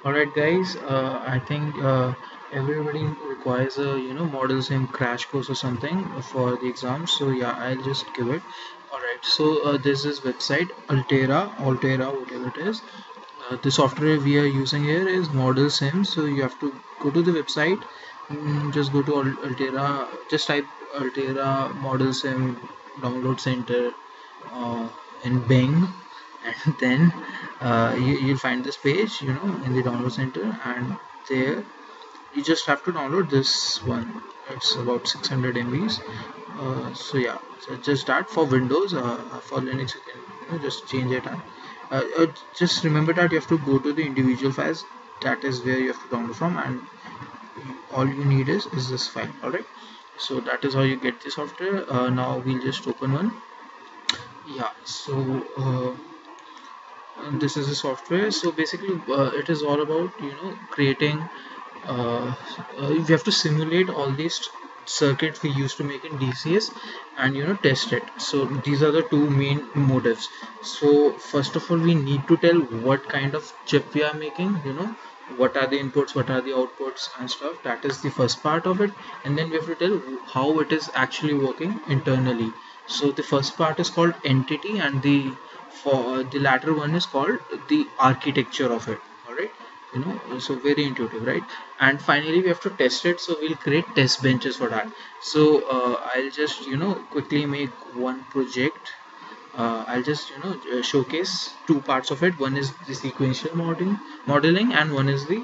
Alright guys, I think everybody requires a Model Sim crash course or something for the exam. So yeah, I'll just give it. Alright, so this is website Altera, whatever it is. The software we are using here is Model Sim. So you have to go to the website, just go to Altera, just type Altera Model Sim download center uh, in Bing, and then you'll find this page in the download center, and there you just have to download this one. It's about 600 MBs. So yeah, so just that for Windows. For Linux you can just change it. Just remember that you have to go to the individual files. That is where you have to download from, and all you need is this file. All right, so that is how you get the software. Now we'll just open one. Yeah, so and this is a software. So basically it is all about creating we have to simulate all these circuits we used to make in DCS, and test it. So these are the two main motives. So first of all, we need to tell what kind of chip we are making, what are the inputs, what are the outputs and stuff. That is the first part of it. And then we have to tell how it is actually working internally. So the first part is called entity, and the latter one is called the architecture of it. All right, so very intuitive, right? And finally we have to test it, so we'll create test benches for that. So I'll just quickly make one project. I'll just showcase two parts of it. One is the sequential modeling, and one is the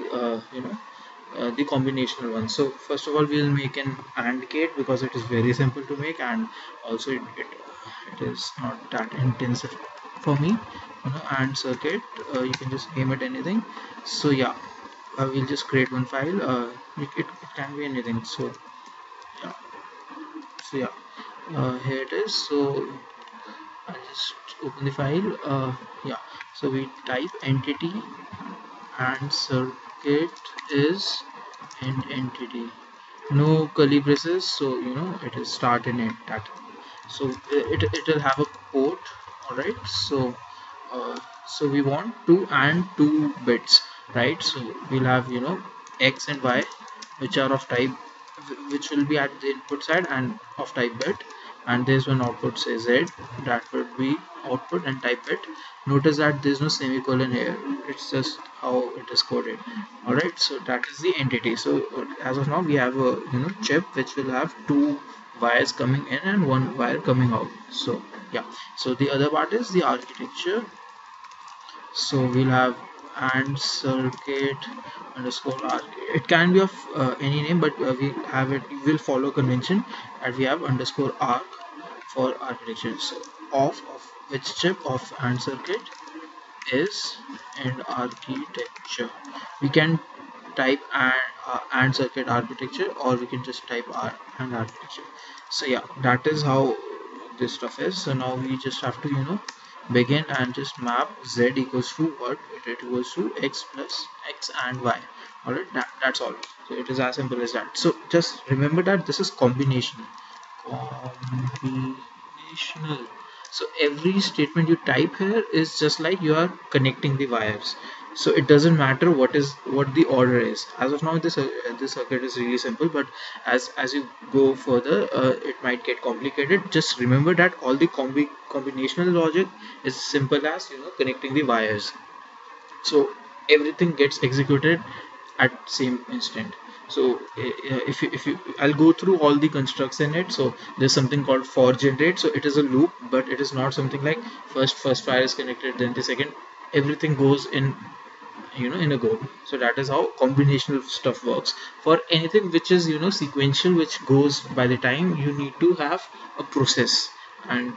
combinational one. So first of all, we'll make an AND gate because it is very simple to make, and also it is not that intensive for me. AND circuit, you can just name it anything. So yeah, we'll just create one file. It can be anything. So yeah, here it is. So I'll just open the file. Yeah, so we type entity and circuit is end entity, no curly braces, so it is start and end that. So it will have a port. All right, so so we want 2 and 2 bits, right? So we'll have x and y, which are of type, which will be at the input side and of type bit, and there's one output say z, that would be output and type bit. Notice that there's no semicolon here, it's just how it is coded. All right, so that is the entity. So as of now we have a chip which will have two wires coming in and one wire coming out. So yeah, so the other part is the architecture. So we'll have and circuit underscore arc. It can be of any name, but we have it, we will follow convention, and we have underscore arc for architecture. So of which chip of and circuit is and architecture. We can type and circuit architecture, or we can just type and architecture. So yeah, that is how this stuff is. So now we just have to begin and just map z equals to what, it equals to x plus x and y. All right, that's all. So it is as simple as that. So just remember that this is combinational. So every statement you type here is just like you are connecting the wires. So it doesn't matter what the order is. As of now, this circuit is really simple, but as you go further, it might get complicated. Just remember that all the combinational logic is simple as connecting the wires. So everything gets executed at same instant. So if you I'll go through all the constructs in it. So there's something called for generate. So it is a loop, but it is not something like first wire is connected, then the second. Everything goes in in a go. So that is how combinational stuff works. For anything which is sequential, which goes by the time, you need to have a process, and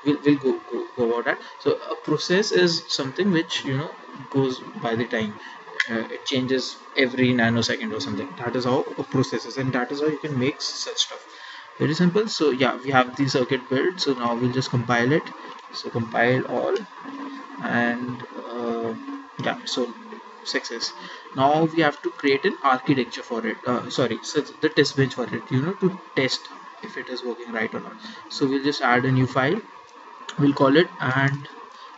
we'll go about that. So a process is something which goes by the time. It changes every nanosecond or something. That is how a process is, and that is how you can make such stuff. Very simple. So yeah, we have the circuit built. So now we'll just compile it. So compile all, and yeah, so success. Now we have to create an architecture for it. Sorry, so the test bench for it, to test if it is working right or not. So we'll just add a new file. We'll call it and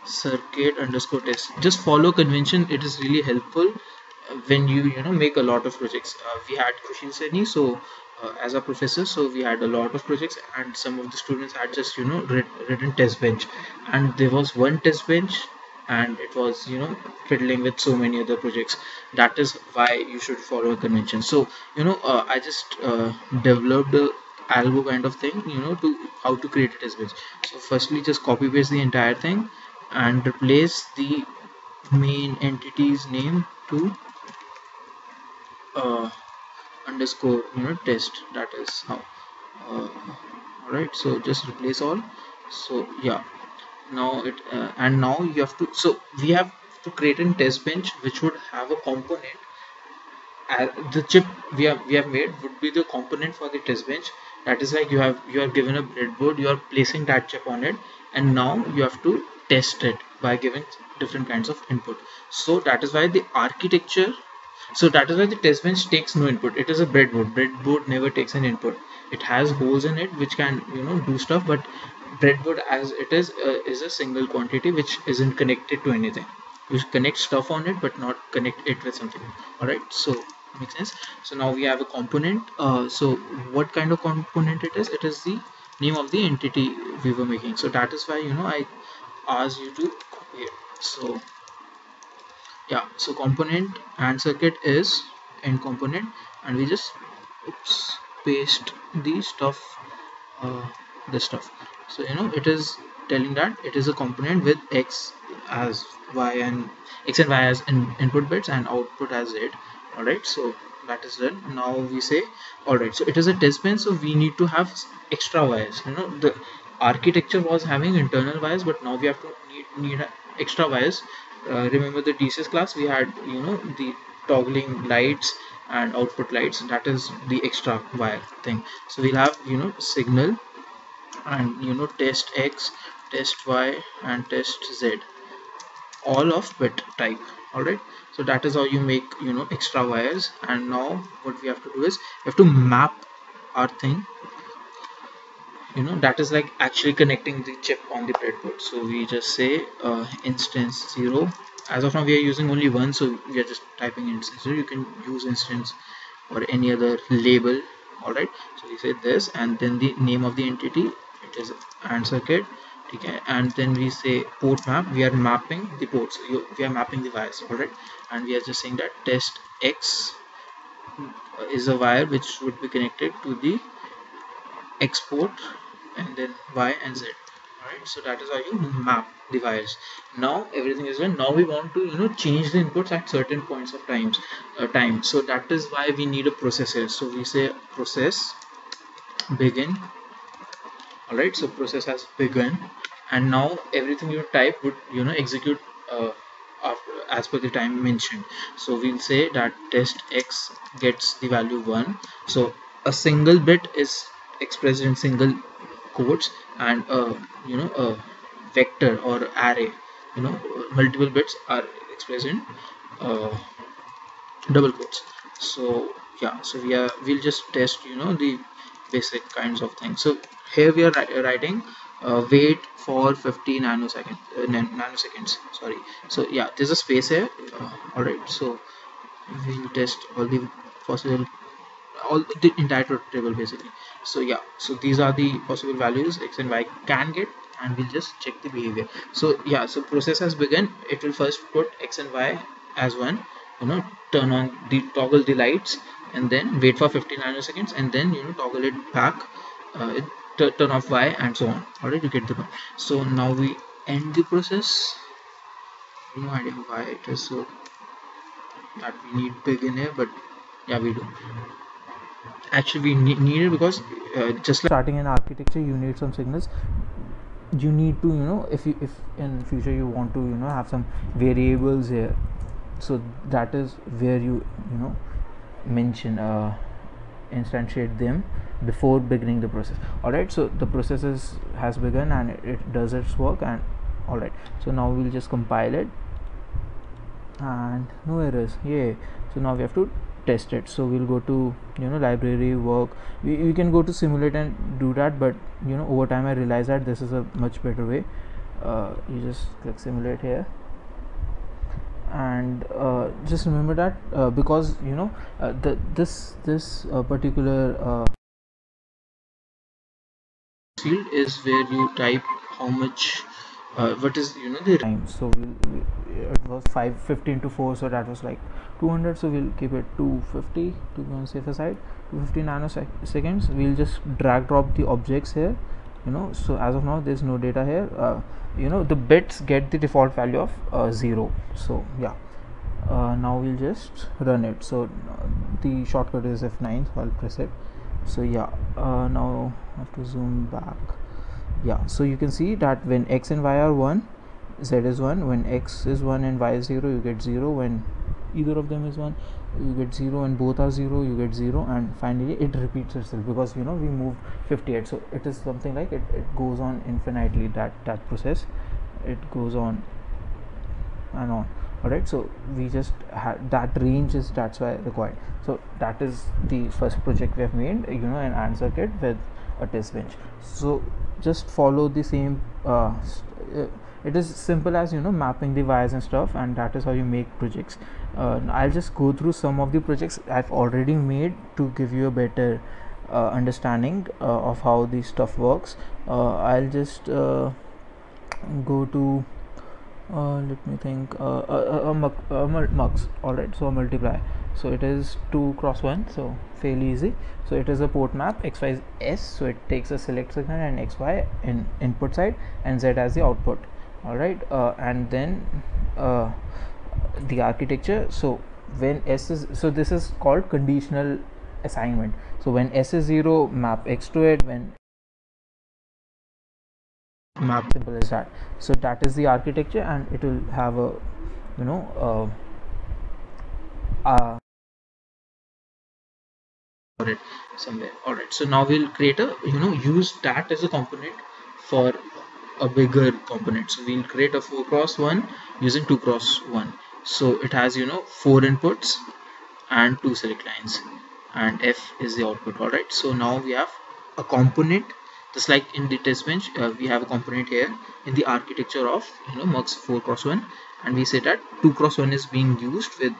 circuit underscore test. Just follow convention, it is really helpful. when you know make a lot of projects. We had Kushil Seni, so as a professor, so we had a lot of projects, and some of the students had just written test bench, and there was one test bench, and it was fiddling with so many other projects. That is why you should follow a convention. So I just developed a algo kind of thing, to how to create a test bench. So firstly, just copy paste the entire thing and replace the main entity's name to uh, underscore test. That is how. All right, so just replace all. So yeah, now it and now you have to, so we have to create a test bench which would have a component. The chip we have made would be the component for the test bench. That is like you are given a breadboard, you are placing that chip on it, and now you have to test it by giving different kinds of input. So that is why the architecture, so that is why the test bench takes no input. It is a breadboard. Breadboard never takes an input. It has holes in it which can do stuff, but breadboard as it is a single quantity which isn't connected to anything. You connect stuff on it but not connect it with something. All right, so makes sense. So now we have a component. So what kind of component it is? It is the name of the entity we were making. So that is why I asked you to copy it. So yeah, so component and circuit is end component, and we just paste the stuff, uh, this stuff. So it is telling that it is a component with x as y and x and y as input bits and output as z. All right, so that is done. Now we say, all right, so it is a test bench, so we need to have extra wires. The architecture was having internal wires, but now we have to need extra wires. Remember the DCS class, we had the toggling lights and output lights. That is the extra wire thing. So we'll have signal and test x, test y, and test z, all of bit type. All right, so that is how you make extra wires. And now what we have to do is we have to map our thing, that is like actually connecting the chip on the breadboard. So we just say instance 0. As of now we are using only one, so we are just typing instance 0. You can use instance or any other label. All right, so we say this, and then the name of the entity, it is AND circuit. Okay, and then we say port map. We are mapping the ports, we are mapping the wires. All right, and we are just saying that test x is a wire which would be connected to the export, and then y and z. All right, so that is how you map the wires. Now everything is done. Now we want to change the inputs at certain points of time. So that is why we need a processor. So we say process begin. All right, so process has begun, and now everything you type would execute after, as per the time mentioned. So we'll say that test x gets the value 1. So a single bit is expressed in single quotes, and a vector or array, multiple bits are expressed in uh, double quotes. So yeah, so we'll just test the basic kinds of things. So here we are writing wait for 50 nanoseconds, sorry. So yeah, there's a space here. All right, so we'll test all the possible, all the entire table basically. So yeah, so these are the possible values x and y can get, and we'll just check the behavior. So yeah, so process has begun. It will first put x and y as 1, turn on the toggle the lights, and then wait for 50 nanoseconds, and then toggle it back, turn off y, and so on. All right, you get the point. So now we end the process. No idea why it is so that we need begin here, but yeah, we do. Actually we need it because just like starting an architecture, you need some signals. You need to if in future you want to have some variables here, so that is where you mention instantiate them before beginning the process. All right, so the process has begun and it does its work. And all right, so now we'll just compile it, and no errors, yay. So now we have to test it. So we'll go to library work. We can go to simulate and do that, but over time I realized that this is a much better way. You just click simulate here, And just remember that because this particular field is where you type how much what is the time. So it was 5:15 to 4, so that was like 200, so we'll keep it 250 to be on safer side. 250 nanoseconds. We'll just drag drop the objects here, so as of now there's no data here. The bits get the default value of 0. So yeah, now we'll just run it. So the shortcut is F9, so I'll press it. So yeah, now I have to zoom back. Yeah, so you can see that when x and y are 1, z is 1. When x is 1 and y is 0, you get 0. When either of them is 1, you get 0, and both are 0, you get 0. And finally it repeats itself, because we moved 58. So it is something like it goes on infinitely, that process. It goes on and on. Alright, so we just had that range, that's why required. So that is the first project we have made, an AND circuit with a test bench. So just follow the same it is simple as mapping the wires and stuff, and that is how you make projects. I'll just go through some of the projects I've already made to give you a better understanding of how this stuff works. I'll just go to let me think, mux. Alright, so a multiply. So it is 2 cross 1, so fairly easy. So it is a port map. XY is S, so it takes a select signal, and XY in input side, and Z as the output. Alright, and then the architecture. So when S is, so this is called conditional assignment. So when S is 0, map X to it. When map, simple as that. So that is the architecture, and it will have a it somewhere. Alright, so now we'll create a use that as a component for a bigger component. So we'll create a 4 cross 1 using 2 cross 1. So it has 4 inputs and 2 select lines, and F is the output. Alright, so now we have a component, just like in the test bench. We have a component here in the architecture of mux 4 cross 1, and we say that 2 cross 1 is being used with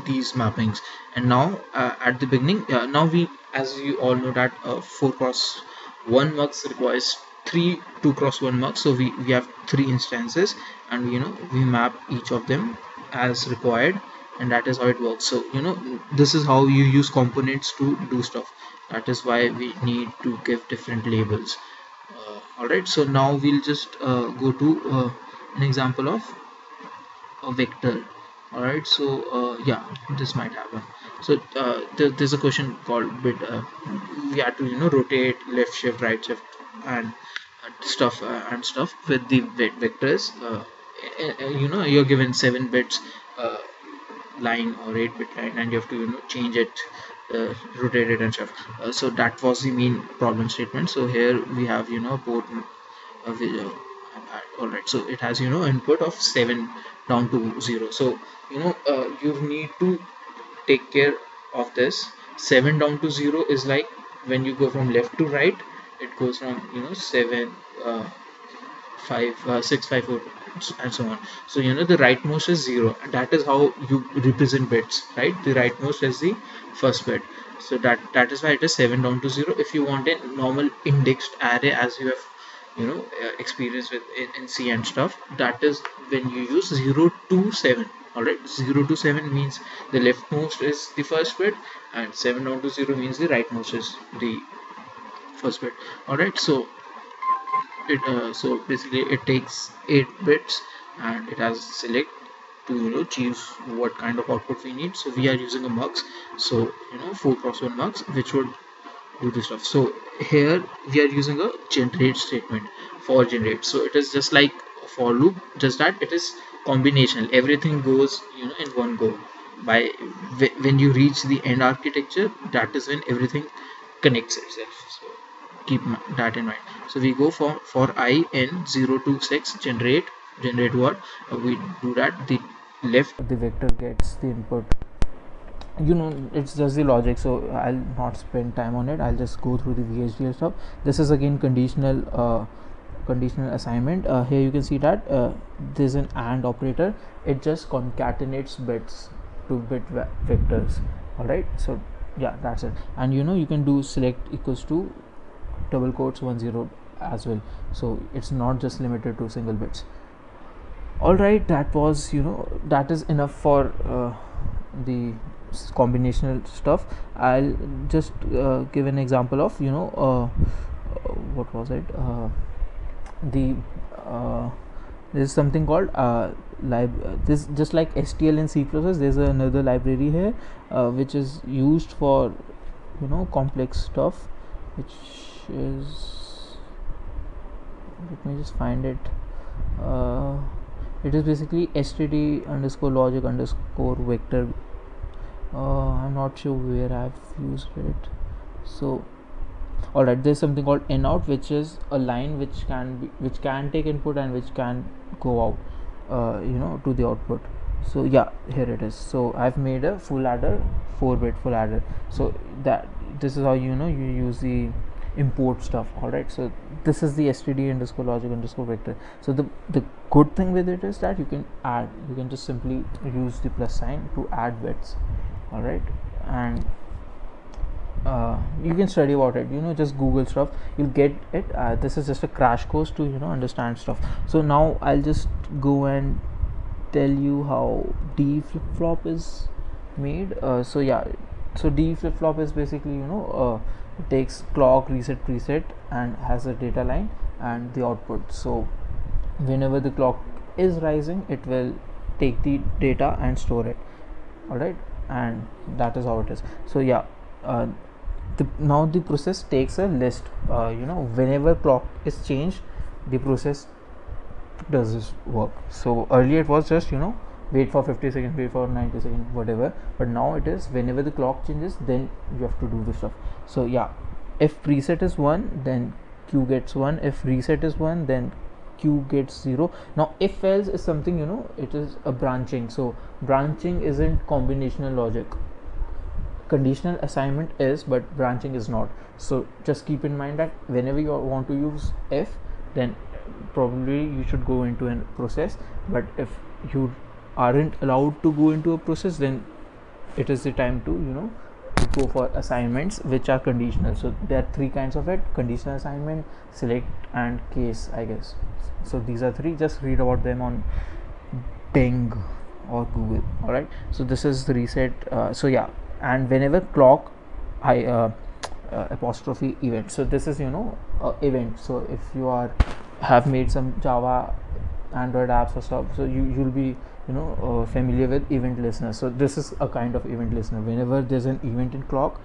these mappings. And now at the beginning, now we, as you all know, that 4 cross 1 mux requires 3 2 cross 1 mux. So we have 3 instances, and we map each of them as required, and that is how it works. So this is how you use components to do stuff. That is why we need to give different labels. Alright, so now we'll just go to an example of a vector. Alright, so yeah, this might happen. So there's a question called bit we have to rotate, left shift, right shift, and stuff with the vectors. You're given 7 bits line or 8-bit line, and you have to change it, rotate it and stuff. So that was the main problem statement. So here we have port alright, so it has input of 7 down to 0. So you need to take care of this. 7 down to 0 is like when you go from left to right, it goes from 7 5 6 5 4 and so on. So the rightmost is 0, and that is how you represent bits, right? The rightmost is the first bit. So that is why it is 7 down to 0. If you want a normal indexed array, as you have experience with in C and stuff, that is when you use 0 to 7. Alright, 0 to 7 means the leftmost is the first bit, and 7 down to 0 means the rightmost is the first bit. Alright, so it so basically it takes 8 bits, and it has select to choose what kind of output we need. So we are using a mux, so 4 cross 1 mux, which would do this stuff. So here we are using a generate statement for generate. So it is just like a for loop, just that it is combinational. Everything goes in one go. By when you reach the end architecture, that is when everything connects itself. So keep that in mind. So we go for I n 0 to 6 generate what we do that. The left, the vector gets the input. It's just the logic, so I'll not spend time on it. I'll just go through the VHDL stuff. This is again conditional conditional assignment, here you can see that there's an AND operator. It just concatenates bits to bit vectors. All right, so yeah, that's it. And you can do select equals to double quotes 10 as well, so it's not just limited to single bits. All right, that was that is enough for the combinational stuff. I'll just give an example of what was it, the there's something called this, just like STL and C++, there's another library here which is used for complex stuff, which is, let me just find it. It is basically std underscore logic underscore vector. I'm not sure where I've used it. So alright, there's something called inout, which is a line which can take input and which can go out to the output. So yeah, here it is. So I've made a full adder, 4-bit full adder. So this is how you use the import stuff. All right, so this is the std underscore logic underscore vector. So the good thing with it is that you can just simply use the plus sign to add bits. All right, and you can study about it, just Google stuff, you'll get it. This is just a crash course to understand stuff. So now I'll just go and tell you how D flip-flop is made. So yeah, so D flip-flop is basically it takes clock, reset, preset, and has a data line and the output. So whenever the clock is rising, it will take the data and store it. All right, and that is how it is. So yeah, now the process takes a list. Whenever clock is changed, the process does this work. So earlier it was just wait for 50 seconds, wait for 90 seconds, whatever, but now it is whenever the clock changes, then you have to do this stuff. So yeah, if preset is 1, then Q gets 1. If reset is 1, then Q gets 0. Now if else is something, it is a branching. So branching isn't combinational logic. Conditional assignment is, but branching is not. So just keep in mind that whenever you want to use if, then probably you should go into a process, but if you aren't allowed to go into a process, then it is the time to go for assignments which are conditional. So there are 3 kinds of it: conditional assignment, select, and case, I guess. So these are 3. Just read about them on Bing or Google. All right, so this is the reset. So yeah, and whenever clock apostrophe event, so this is event. So if you have made some Java Android apps or stuff, so you'll be familiar with event listener. So this is a kind of event listener. Whenever there's an event in clock,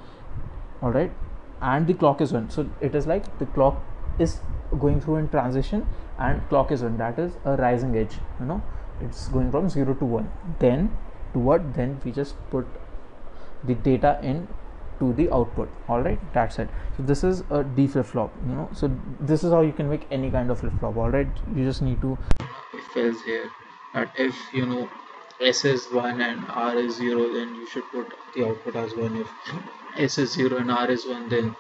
all right, and the clock is 1, so it is like the clock is going through in transition and clock is 1, that is a rising edge. It's going from 0 to 1. Then to what? Then we just put the data in to the output. All right, that's it. So this is a D flip-flop. So this is how you can make any kind of flip-flop. All right, you just need to if else here, that if S is 1 and R is 0, then you should put the output as 1. If S is 0 and R is 1, then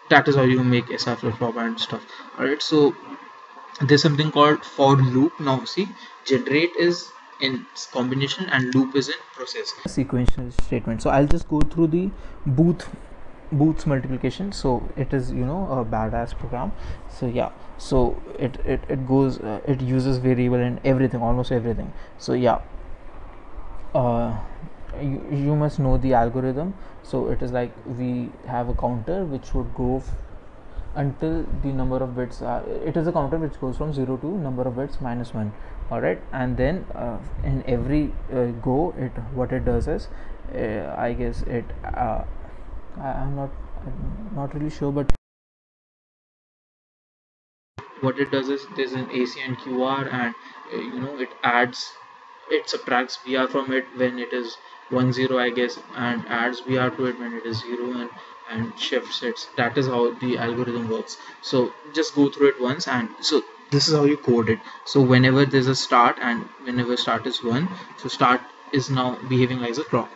that is how you make SR flip-flop and stuff. All right, so there's something called for loop. Now see, generate is in combination and loop is in process, sequential statement. So I'll just go through the Booth's multiplication. So it is a badass program. So yeah, so it goes it uses variable and everything, almost everything. So yeah, you must know the algorithm. So it is like we have a counter which would go until the number of bits it is a counter which goes from 0 to number of bits minus 1. All right, and then in every go, what it does is I guess it I'm not really sure, but what it does is there's an AC and QR, and it subtracts BR from it when it is 1 0, I guess, and adds BR to it when it is 0, and shifts it. That is how the algorithm works. So just go through it once, and so this is how you code it. So whenever there's a start and whenever start is 1, so start is now behaving like a clock.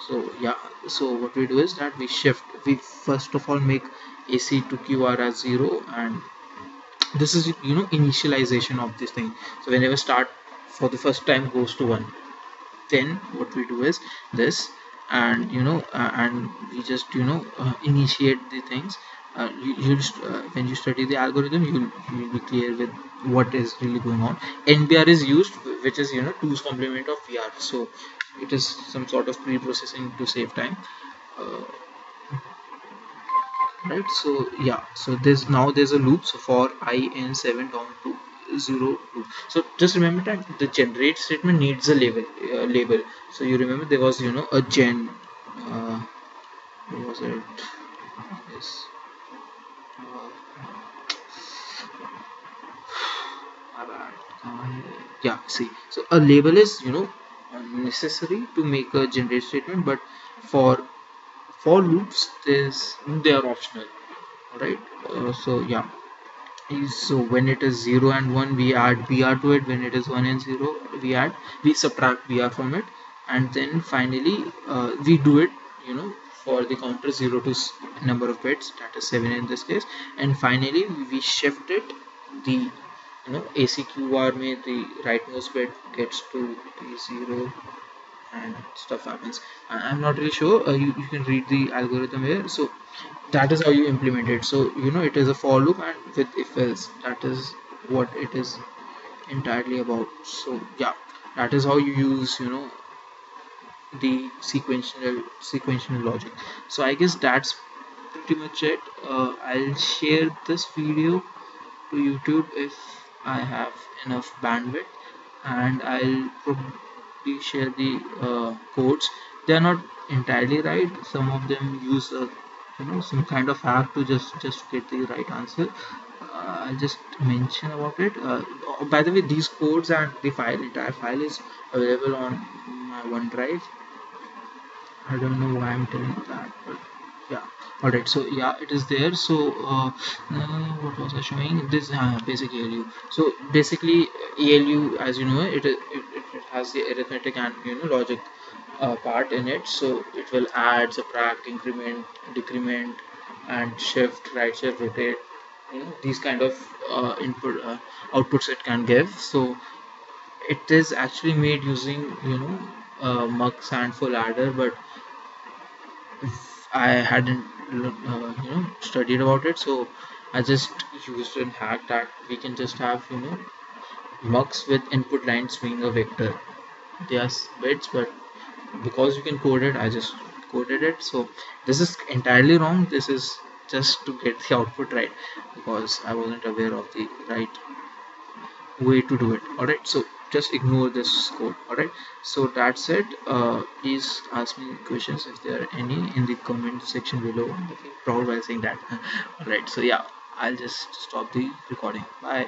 So yeah, so what we do is that we first of all make AC to QR as 0, and this is, initialization of this thing. So whenever start for the first time goes to 1, then what we do is this, and and we just initiate the things. When you study the algorithm, you'll be clear with what is really going on. NBR is used, which is 2's complement of VR. So it is some sort of pre-processing to save time, uh, right? So yeah, so there's a loop. So for I in 7 down to 0 loop. So just remember that the generate statement needs a label. So you remember there was a gen, what was it, yes, uh, my bad. Yeah, see, so a label is necessary to make a generate statement, but for loops they are optional. All right. So yeah, so when it is 0 and 1, we add br to it. When it is 1 and 0, we subtract br from it, and then finally we do it for the counter 0 to number of bits, that is 7 in this case. And finally we shift it, the ACQR में the rightmost bit gets to the 0, and stuff happens. I'm not really sure. You can read the algorithm here. So that is how you implement it. So it is a for loop and with if else. That is what it is entirely about. So yeah, that is how you use the sequential logic. So I guess that's pretty much it. I'll share this video to YouTube if I have enough bandwidth, and I'll probably share the codes. They are not entirely right. Some of them use some kind of hack to just get the right answer. I'll just mention about it. By the way, these codes and the entire file is available on my OneDrive. I don't know why I'm telling that, but yeah. Alright, so yeah, it is there. So what was I showing? This basic ALU. So basically, ALU, as you know, it has the arithmetic and logic part in it. So it will add, subtract, increment, decrement, and shift, right shift, rotate. These kind of outputs it can give. So it is actually made using mux and full adder, but I hadn't studied about it, so I just used a hack that we can just have mux with input lines being a vector. They are bits, but because you can code it, I just coded it. So this is entirely wrong. This is just to get the output right, because I wasn't aware of the right way to do it. All right, so just ignore this code. All right, so that's it. Please ask me questions if there are any in the comment section below. Okay, proud by saying that. All right, so yeah, I'll just stop the recording. Bye.